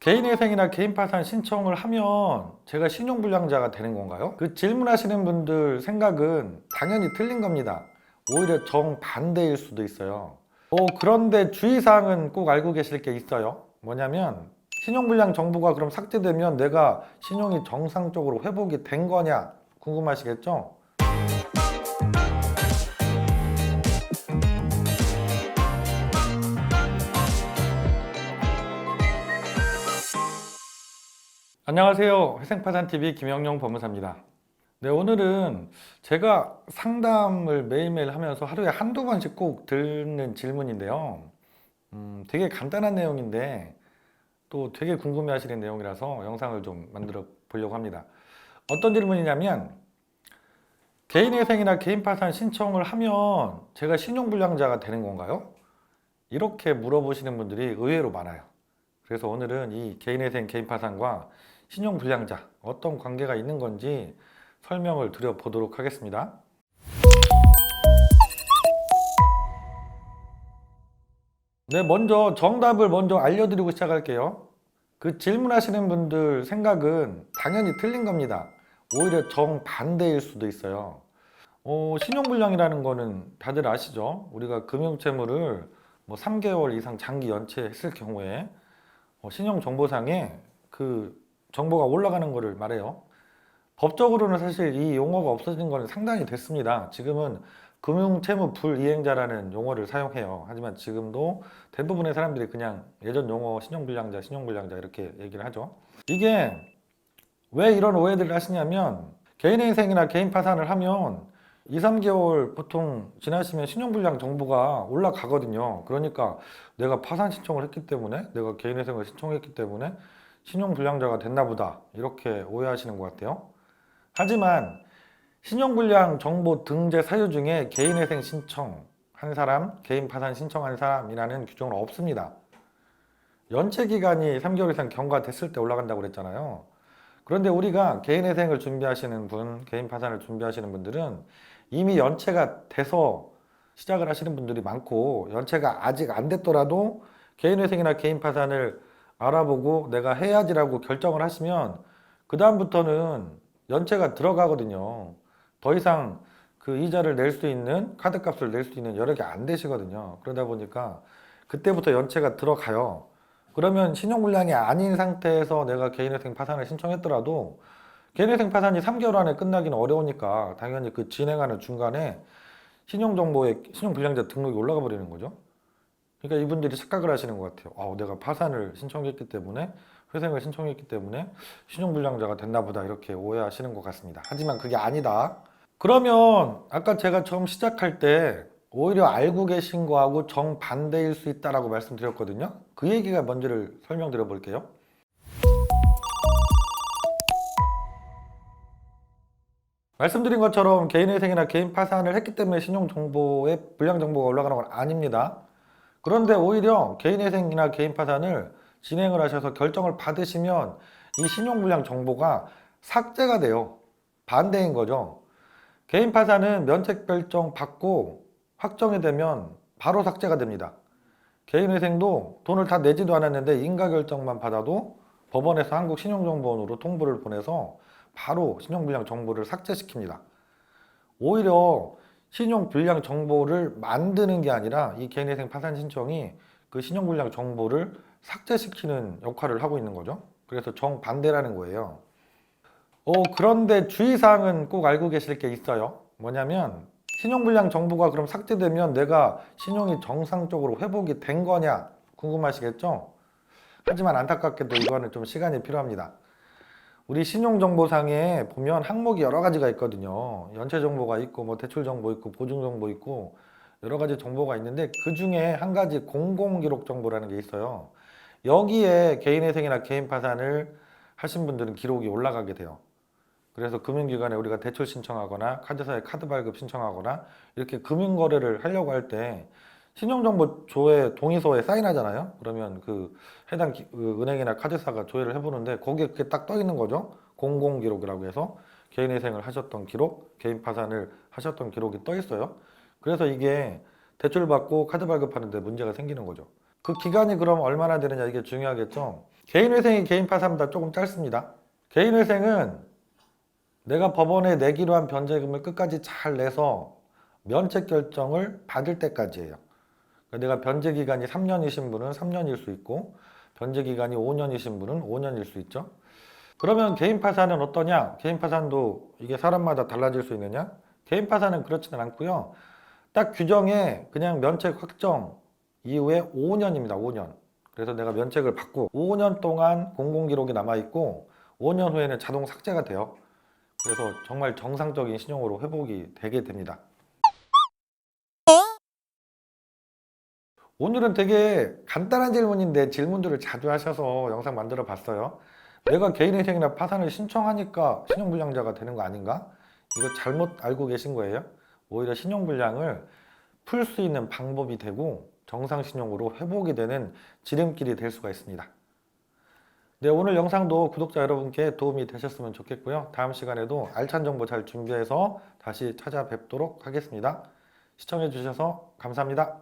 개인회생이나 개인파산 신청을 하면 제가 신용불량자가 되는 건가요? 그 질문하시는 분들 생각은 당연히 틀린 겁니다. 오히려 정반대일 수도 있어요. 그런데 주의사항은 꼭 알고 계실 게 있어요. 뭐냐면 신용불량 정보가 그럼 삭제되면 내가 신용이 정상적으로 회복이 된 거냐 궁금하시겠죠? 안녕하세요. 회생파산TV 김영용 법무사입니다. 네, 오늘은 제가 상담을 매일매일 하면서 하루에 한두 번씩 꼭 듣는 질문인데요. 되게 간단한 내용인데 또 되게 궁금해 하시는 내용이라서 영상을 좀 만들어 보려고 합니다. 어떤 질문이냐면 개인회생이나 개인파산 신청을 하면 제가 신용불량자가 되는 건가요? 이렇게 물어보시는 분들이 의외로 많아요. 그래서 오늘은 이 개인회생, 개인파산과 신용불량자 어떤 관계가 있는 건지 설명을 드려보도록 하겠습니다. 네, 먼저 정답을 먼저 알려드리고 시작할게요. 그 질문하시는 분들 생각은 당연히 틀린 겁니다. 오히려 정반대일 수도 있어요. 신용불량이라는 거는 다들 아시죠? 우리가 금융채무를 3개월 이상 장기 연체했을 경우에 신용정보상에 그 정보가 올라가는 것을 말해요. 법적으로는 사실 이 용어가 없어진 건 상당히 됐습니다. 지금은 금융채무 불이행자라는 용어를 사용해요. 하지만 지금도 대부분의 사람들이 그냥 예전 용어 신용불량자, 신용불량자 이렇게 얘기를 하죠. 이게 왜 이런 오해들을 하시냐면 개인회생이나 개인파산을 하면 2, 3개월 보통 지나시면 신용불량 정보가 올라가거든요. 그러니까 내가 파산 신청을 했기 때문에 내가 개인회생을 신청했기 때문에 신용불량자가 됐나 보다 이렇게 오해하시는 것 같아요. 하지만 신용불량 정보 등재 사유 중에 개인회생 신청한 사람, 개인파산 신청한 사람이라는 규정은 없습니다. 연체 기간이 3개월 이상 경과됐을 때 올라간다고 그랬잖아요. 그런데 우리가 개인회생을 준비하시는 분, 개인파산을 준비하시는 분들은 이미 연체가 돼서 시작을 하시는 분들이 많고 연체가 아직 안 됐더라도 개인회생이나 개인파산을 알아보고 내가 해야지라고 결정을 하시면 그 다음부터는 연체가 들어가거든요. 더 이상 그 이자를 낼 수 있는 카드값을 낼 수 있는 여력이 안 되시거든요. 그러다 보니까 그때부터 연체가 들어가요. 그러면 신용불량이 아닌 상태에서 내가 개인회생 파산을 신청했더라도 개인회생 파산이 3개월 안에 끝나기는 어려우니까 당연히 그 진행하는 중간에 신용정보에 신용불량자 등록이 올라가 버리는 거죠. 그러니까 이분들이 착각을 하시는 것 같아요. 내가 파산을 신청했기 때문에 회생을 신청했기 때문에 신용불량자가 됐나 보다 이렇게 오해하시는 것 같습니다. 하지만 그게 아니다. 그러면 아까 제가 처음 시작할 때 오히려 알고 계신 거하고 정반대일 수 있다라고 말씀드렸거든요. 그 얘기가 먼저를 설명드려 볼게요. 말씀드린 것처럼 개인회생이나 개인 파산을 했기 때문에 신용정보에 불량정보가 올라가는 건 아닙니다. 그런데 오히려 개인회생이나 개인 파산을 진행을 하셔서 결정을 받으시면 이 신용불량 정보가 삭제가 돼요. 반대인 거죠. 개인 파산은 면책 결정 받고 확정이 되면 바로 삭제가 됩니다. 개인회생도 돈을 다 내지도 않았는데 인가 결정만 받아도 법원에서 한국신용정보원으로 통보를 보내서 바로 신용불량 정보를 삭제시킵니다. 오히려 신용불량 정보를 만드는 게 아니라 이 개인회생 파산 신청이 그 신용불량 정보를 삭제시키는 역할을 하고 있는 거죠. 그래서 정반대라는 거예요. 그런데 주의사항은 꼭 알고 계실 게 있어요. 뭐냐면 신용불량 정보가 그럼 삭제되면 내가 신용이 정상적으로 회복이 된 거냐 궁금하시겠죠? 하지만 안타깝게도 이거는 좀 시간이 필요합니다. 우리 신용정보상에 보면 항목이 여러 가지가 있거든요. 연체 정보가 있고 대출 정보 있고 보증 정보 있고 여러 가지 정보가 있는데 그 중에 한 가지 공공기록 정보라는 게 있어요. 여기에 개인회생이나 개인파산을 하신 분들은 기록이 올라가게 돼요. 그래서 금융기관에 우리가 대출 신청하거나 카드사에 카드 발급 신청하거나 이렇게 금융거래를 하려고 할 때 신용정보조회 동의서에 사인하잖아요. 그러면 그 해당 은행이나 카드사가 조회를 해보는데 거기에 그게 딱 떠 있는 거죠. 공공기록이라고 해서 개인회생을 하셨던 기록, 개인 파산을 하셨던 기록이 떠 있어요. 그래서 이게 대출 받고 카드 발급하는데 문제가 생기는 거죠. 그 기간이 그럼 얼마나 되느냐 이게 중요하겠죠. 개인회생이 개인파산보다 조금 짧습니다. 개인회생은 내가 법원에 내기로 한 변제금을 끝까지 잘 내서 면책 결정을 받을 때까지예요. 그러니까 내가 변제 기간이 3년이신 분은 3년일 수 있고 변제 기간이 5년이신 분은 5년일 수 있죠. 그러면 개인 파산은 어떠냐? 개인 파산도 이게 사람마다 달라질 수 있느냐? 개인 파산은 그렇지는 않고요. 딱 규정에 그냥 면책 확정 이후에 5년입니다. 5년. 그래서 내가 면책을 받고 5년 동안 공공기록이 남아있고 5년 후에는 자동 삭제가 돼요. 그래서 정말 정상적인 신용으로 회복이 되게 됩니다. 오늘은 되게 간단한 질문인데 질문들을 자주 하셔서 영상 만들어 봤어요. 내가 개인회생이나 파산을 신청하니까 신용불량자가 되는 거 아닌가? 이거 잘못 알고 계신 거예요. 오히려 신용불량을 풀 수 있는 방법이 되고 정상신용으로 회복이 되는 지름길이 될 수가 있습니다. 네, 오늘 영상도 구독자 여러분께 도움이 되셨으면 좋겠고요. 다음 시간에도 알찬 정보 잘 준비해서 다시 찾아뵙도록 하겠습니다. 시청해 주셔서 감사합니다.